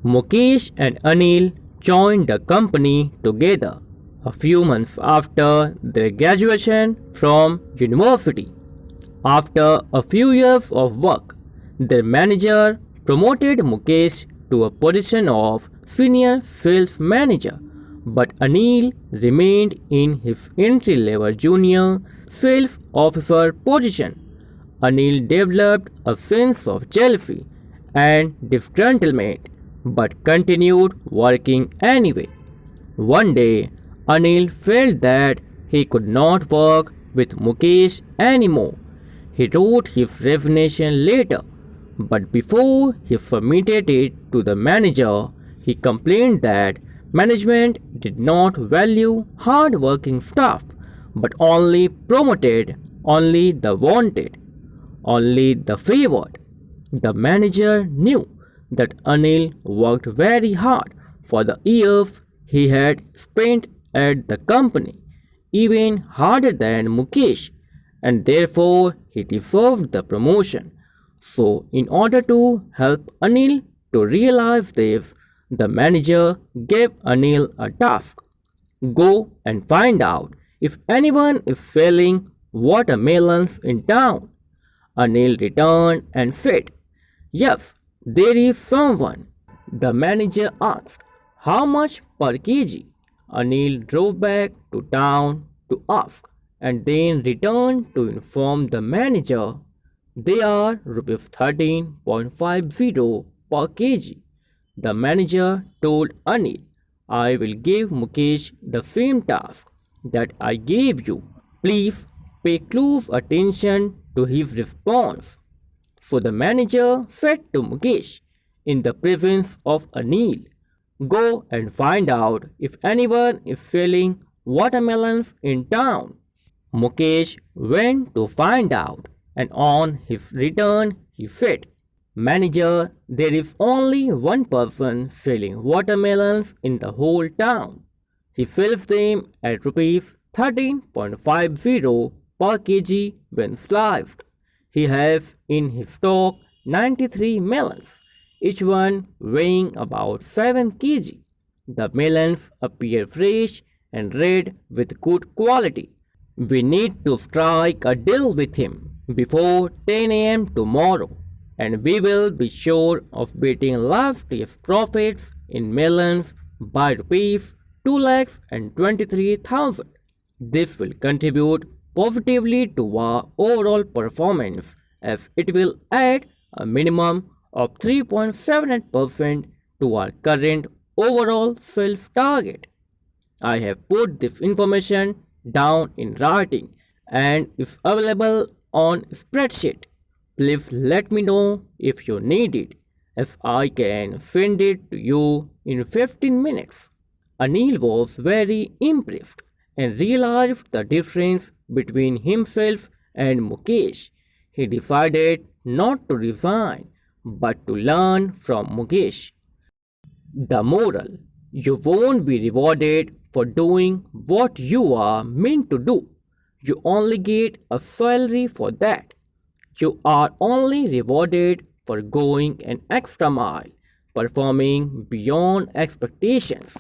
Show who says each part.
Speaker 1: Mukesh and Anil joined the company together a few months after their graduation from university. After a few years of work, their manager promoted Mukesh to a position of senior sales manager, but Anil remained in his entry level junior sales officer position. Anil developed a sense of jealousy and disgruntlement but continued working anyway. One day, Anil felt that he could not work with Mukesh anymore. He wrote his resignation letter, but before he submitted it to the manager, he complained that management did not value hard-working staff but only promoted only the wanted, only the favored. The manager knew that Anil worked very hard for the years he had spent at the company, even harder than Mukesh, and therefore he deserved the promotion. So, in order to help Anil to realize this, the manager gave Anil a task: go and find out if anyone is selling watermelons in town. Anil returned and said, yes, there is someone. The manager asked, how much per kg? Anil drove back to town to ask and then returned to inform the manager. They are rupees 13.50 per kg. The manager told Anil, I will give Mukesh the same task that I gave you. Please pay close attention to his response. So the manager said to Mukesh, in the presence of Anil, go and find out if anyone is selling watermelons in town. Mukesh went to find out, and on his return he said, manager, there is only one person selling watermelons in the whole town. He sells them at rupees 13.50 per kg when sliced. He has in his stock 93 melons, each one weighing about 7 kg. The melons appear fresh and red with good quality. We need to strike a deal with him before 10 am tomorrow, and we will be sure of beating last year's profits in melons by rupees 2,23,000. This will contribute positively to our overall performance as it will add a minimum of 3.78% to our current overall sales target. I have put this information down in writing and is available on spreadsheet. Please let me know if you need it, as I can send it to you in 15 minutes. Anil was very impressed and realized the difference between himself and Mukesh. He decided not to resign but to learn from Mukesh. The moral: you won't be rewarded for doing what you are meant to do. You only get a salary for that. You are only rewarded for going an extra mile, performing beyond expectations.